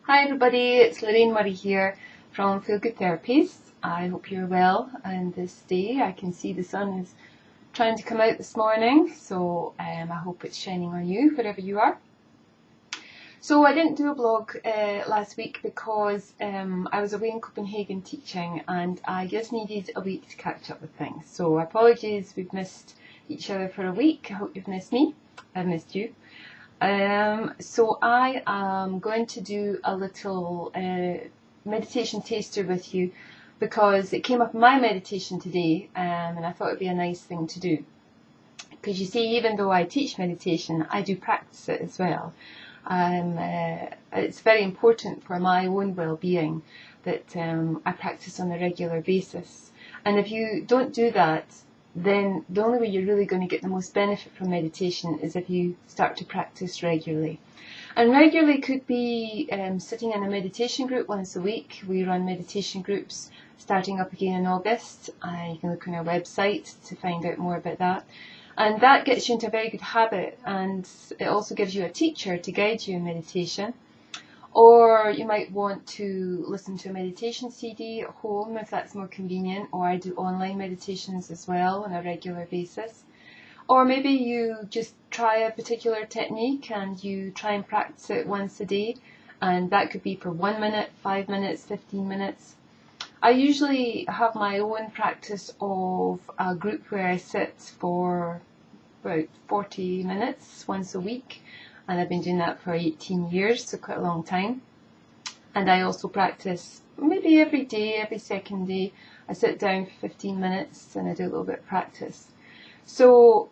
Hi everybody, it's Lorraine Murray here from Feel Good Therapies. I hope you're well on this day. I can see the sun is trying to come out this morning, so I hope it's shining on you wherever you are. So I didn't do a blog last week because I was away in Copenhagen teaching and I just needed a week to catch up with things. So apologies, we've missed each other for a week. I hope you've missed me. I've missed you. So I am going to do a little meditation taster with you because it came up in my meditation today, and I thought it would be a nice thing to do. Because you see, even though I teach meditation, I do practice it as well. It's very important for my own well-being that I practice on a regular basis. And if you don't do that, then the only way you're really going to get the most benefit from meditation is if you start to practice regularly. And regularly could be sitting in a meditation group once a week. We run meditation groups starting up again in August. You can look on our website to find out more about that. And that gets you into a very good habit, and it also gives you a teacher to guide you in meditation. Or you might want to listen to a meditation CD at home if that's more convenient, or I do online meditations as well on a regular basis. Or maybe you just try a particular technique and you try and practice it once a day, and that could be for 1 minute, 5 minutes, 15 minutes. I usually have my own practice of a group where I sit for about 40 minutes once a week. And I've been doing that for 18 years, so quite a long time. And I also practice maybe every day, every second day. I sit down for 15 minutes and I do a little bit of practice. So,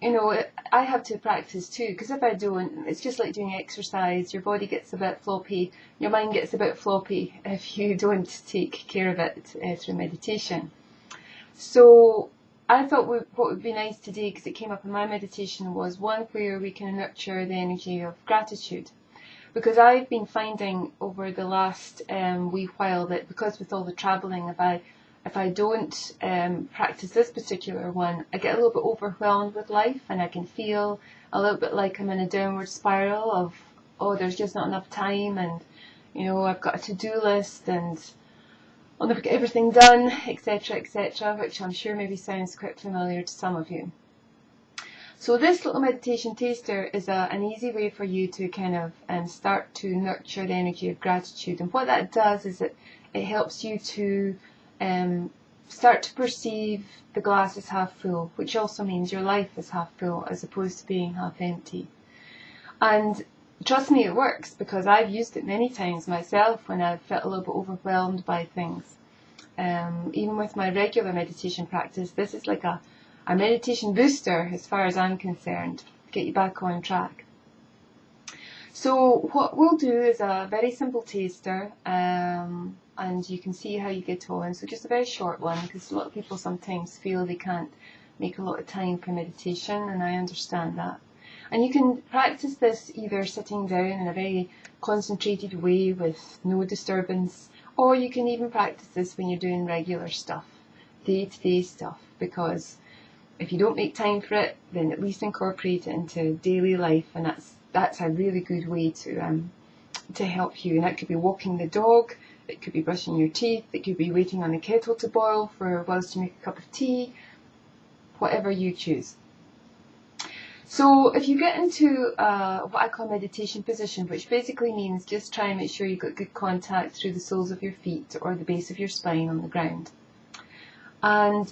I have to practice too, because if I don't, it's just like doing exercise. Your body gets a bit floppy, your mind gets a bit floppy if you don't take care of it through meditation. So I thought what would be nice today, because it came up in my meditation, was one where we can nurture the energy of gratitude. Because I've been finding over the last wee while that because with all the travelling, if I don't practice this particular one, I get a little bit overwhelmed with life, and I can feel a little bit like I'm in a downward spiral of, there's just not enough time, and I've got a to-do list, and I'll never get everything done, etc., etc., which I'm sure maybe sounds quite familiar to some of you. So this little meditation taster is an easy way for you to kind of start to nurture the energy of gratitude. And what that does is it helps you to start to perceive the glass as half full, which also means your life is half full as opposed to being half empty. And trust me, it works, because I've used it many times myself when I've felt a little bit overwhelmed by things. Even with my regular meditation practice, this is like a meditation booster as far as I'm concerned, to get you back on track. So what we'll do is a very simple taster, and you can see how you get on. So just a very short one, because a lot of people sometimes feel they can't make a lot of time for meditation, and I understand that. And you can practice this either sitting down in a very concentrated way with no disturbance, or you can even practice this when you're doing regular stuff, day-to-day stuff, because if you don't make time for it, then at least incorporate it into daily life, and that's a really good way to help you. And that could be walking the dog, it could be brushing your teeth, it could be waiting on the kettle to boil for whilst you make a cup of tea, whatever you choose. So if you get into what I call meditation position, which basically means just try and make sure you've got good contact through the soles of your feet or the base of your spine on the ground. And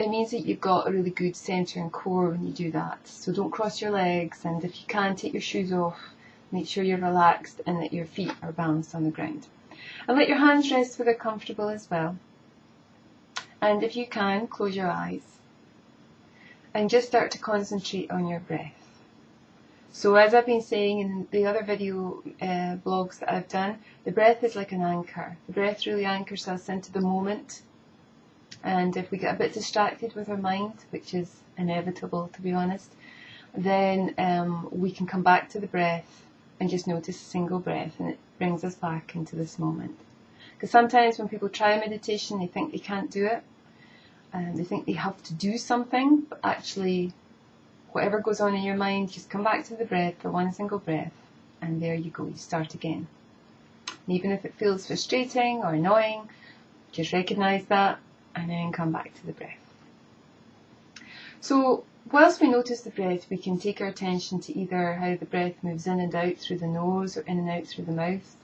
it means that you've got a really good centre and core when you do that. So don't cross your legs, and if you can, take your shoes off. Make sure you're relaxed and that your feet are balanced on the ground. And let your hands rest where they're comfortable as well. And if you can, close your eyes. And just start to concentrate on your breath. So as I've been saying in the other video blogs that I've done, the breath is like an anchor. The breath really anchors us into the moment. And if we get a bit distracted with our mind, which is inevitable to be honest, then we can come back to the breath and just notice a single breath, and it brings us back into this moment. Because sometimes when people try meditation, they think they can't do it. They think they have to do something, but actually whatever goes on in your mind, just come back to the breath for one single breath, and there you go, you start again. And even if it feels frustrating or annoying, just recognise that and then come back to the breath. So whilst we notice the breath, we can take our attention to either how the breath moves in and out through the nose or in and out through the mouth,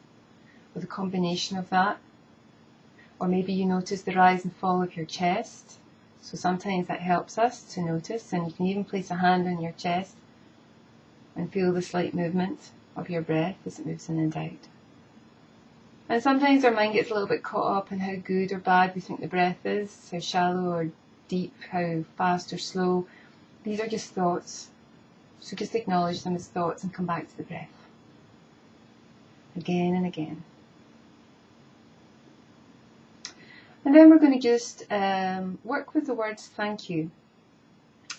or the combination of that. Or maybe you notice the rise and fall of your chest. So sometimes that helps us to notice, and you can even place a hand on your chest and feel the slight movement of your breath as it moves in and out. And sometimes our mind gets a little bit caught up in how good or bad we think the breath is, how shallow or deep, how fast or slow. These are just thoughts. So just acknowledge them as thoughts and come back to the breath. Again and again. And then we're going to just work with the words thank you.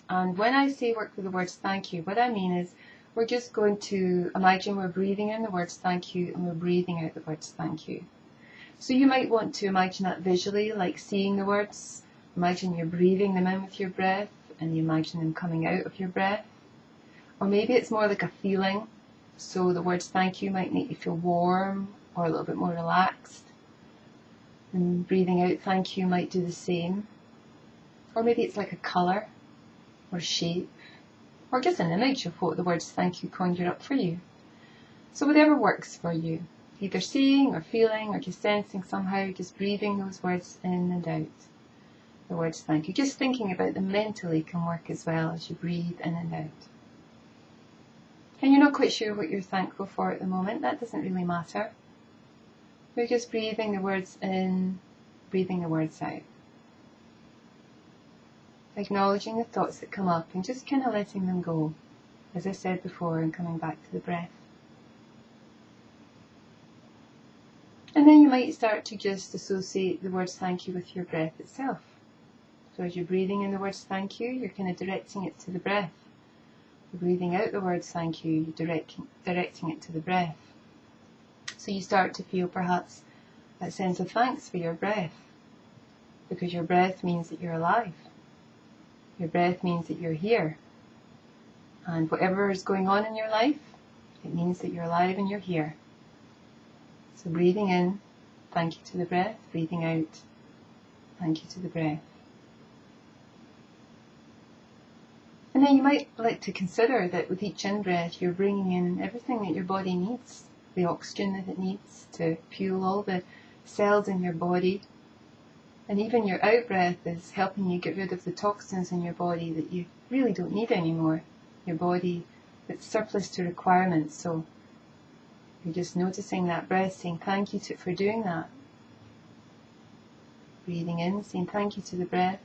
And when I say work with the words thank you, what I mean is we're just going to imagine we're breathing in the words thank you and we're breathing out the words thank you. So you might want to imagine that visually, like seeing the words. Imagine you're breathing them in with your breath and you imagine them coming out of your breath. Or maybe it's more like a feeling. So the words thank you might make you feel warm or a little bit more relaxed. And breathing out thank you might do the same. Or maybe it's like a colour or shape or just an image of what the words thank you conjure up for you. So whatever works for you, either seeing or feeling or just sensing somehow, just breathing those words in and out. The words thank you. Just thinking about them mentally can work as well as you breathe in and out. And you're not quite sure what you're thankful for at the moment, that doesn't really matter. We're just breathing the words in, breathing the words out. Acknowledging the thoughts that come up and just kind of letting them go, as I said before, and coming back to the breath. And then you might start to just associate the words thank you with your breath itself. So as you're breathing in the words thank you, you're kind of directing it to the breath. You're breathing out the words thank you, you're directing it to the breath. So you start to feel perhaps that sense of thanks for your breath, because your breath means that you're alive. Your breath means that you're here. And whatever is going on in your life, it means that you're alive and you're here. So breathing in, thank you to the breath. Breathing out, thank you to the breath. And then you might like to consider that with each in-breath, you're bringing in everything that your body needs. The oxygen that it needs to fuel all the cells in your body. And even your out-breath is helping you get rid of the toxins in your body that you really don't need anymore. Your body, it's surplus to requirements. So you're just noticing that breath, saying thank you for doing that. Breathing in, saying thank you to the breath.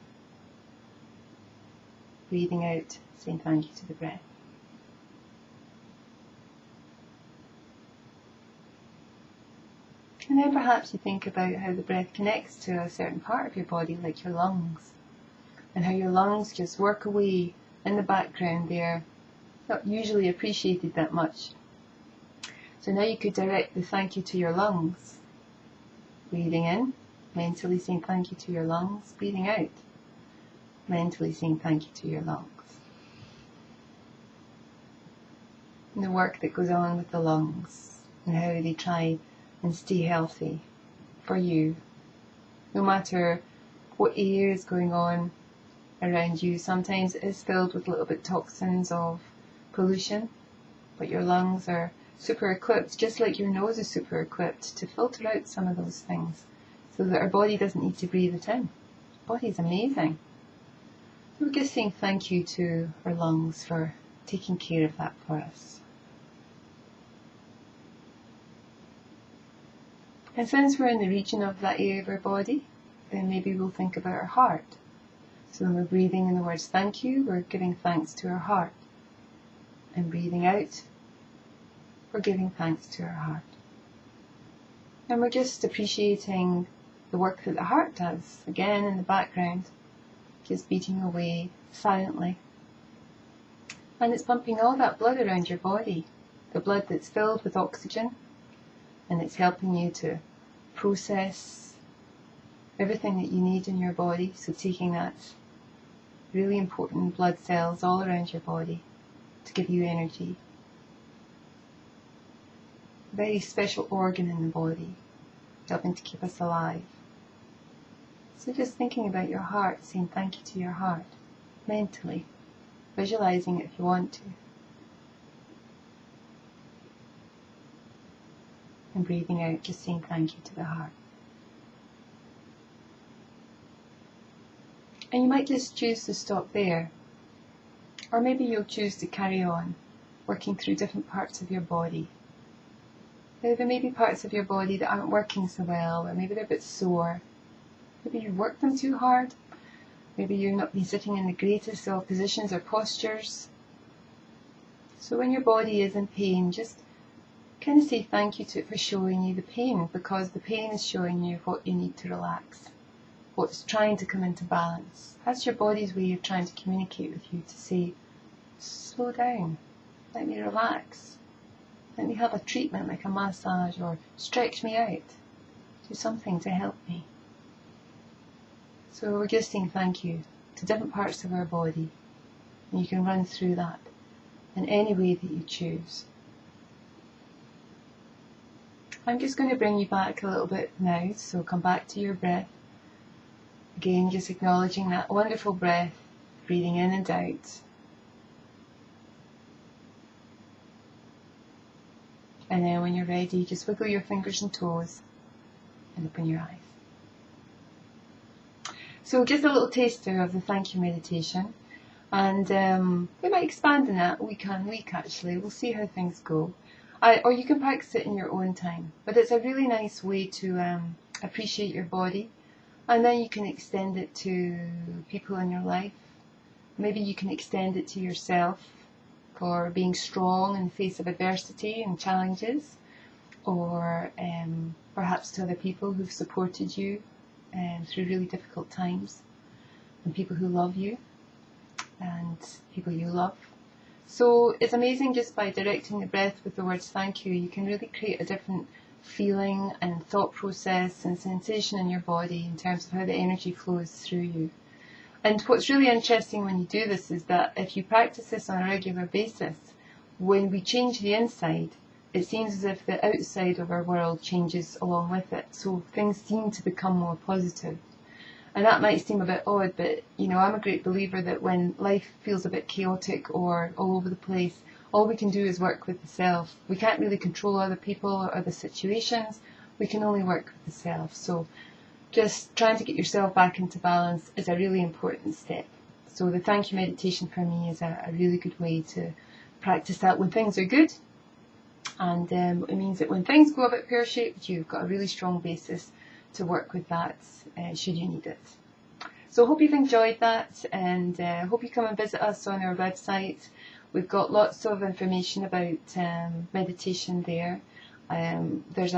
Breathing out, saying thank you to the breath. And then perhaps you think about how the breath connects to a certain part of your body, like your lungs, and how your lungs just work away in the background there, not usually appreciated that much. So now you could direct the thank you to your lungs. Breathing in, mentally saying thank you to your lungs. Breathing out, mentally saying thank you to your lungs. And the work that goes on with the lungs and how they try and stay healthy for you. No matter what air is going on around you, sometimes it is filled with a little bit toxins of pollution, but your lungs are super equipped, just like your nose is super equipped, to filter out some of those things so that our body doesn't need to breathe it in. Our body's amazing. So we're just saying thank you to our lungs for taking care of that for us. And since we're in the region of that area of our body, then maybe we'll think about our heart. So when we're breathing in the words thank you, we're giving thanks to our heart. And breathing out, we're giving thanks to our heart. And we're just appreciating the work that the heart does, again in the background, just beating away silently. And it's pumping all that blood around your body, the blood that's filled with oxygen, and it's helping you to process everything that you need in your body. So taking that really important blood cells all around your body to give you energy. a very special organ in the body, helping to keep us alive. So just thinking about your heart, saying thank you to your heart, mentally, visualizing it if you want to. And breathing out, just saying thank you to the heart. And you might just choose to stop there. Or maybe you'll choose to carry on, working through different parts of your body. There may be parts of your body that aren't working so well, or maybe they're a bit sore. Maybe you worked them too hard. Maybe you've not been sitting in the greatest of positions or postures. So when your body is in pain, just kind of say thank you to it for showing you the pain, because the pain is showing you what you need to relax, what's trying to come into balance. That's your body's way of trying to communicate with you, to say, slow down, let me relax, let me have a treatment like a massage, or stretch me out, do something to help me. So we're just saying thank you to different parts of our body, and you can run through that in any way that you choose. I'm just going to bring you back a little bit now, so come back to your breath. Again, just acknowledging that wonderful breath, breathing in and out. And then when you're ready, just wiggle your fingers and toes and open your eyes. So just a little taster of the thank you meditation. And we might expand on that week on week actually. We'll see how things go. Or you can practice it in your own time. But it's a really nice way to appreciate your body. And then you can extend it to people in your life. Maybe you can extend it to yourself for being strong in the face of adversity and challenges. Or perhaps to other people who've supported you through really difficult times. And people who love you. And people you love. So it's amazing, just by directing the breath with the words thank you, you can really create a different feeling and thought process and sensation in your body in terms of how the energy flows through you. And what's really interesting when you do this is that if you practice this on a regular basis, when we change the inside, it seems as if the outside of our world changes along with it. So things seem to become more positive. And that might seem a bit odd, but I'm a great believer that when life feels a bit chaotic or all over the place, all we can do is work with the self. We can't really control other people or other situations. We can only work with the self. So just trying to get yourself back into balance is a really important step. So the thank you meditation for me is a really good way to practice that when things are good. And it means that when things go a bit pear-shaped, you've got a really strong basis to work with that should you need it. So I hope you've enjoyed that, and hope you come and visit us on our website. We've got lots of information about meditation there. There's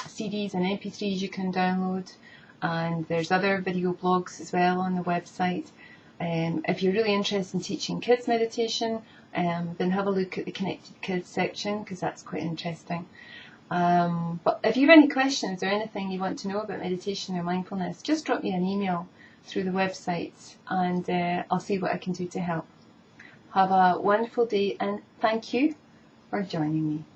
CDs and MP3s you can download, and there's other video blogs as well on the website. If you're really interested in teaching kids meditation, then have a look at the Connected Kids section, because that's quite interesting. But if you have any questions or anything you want to know about meditation or mindfulness, just drop me an email through the website, and I'll see what I can do to help. Have a wonderful day, and thank you for joining me.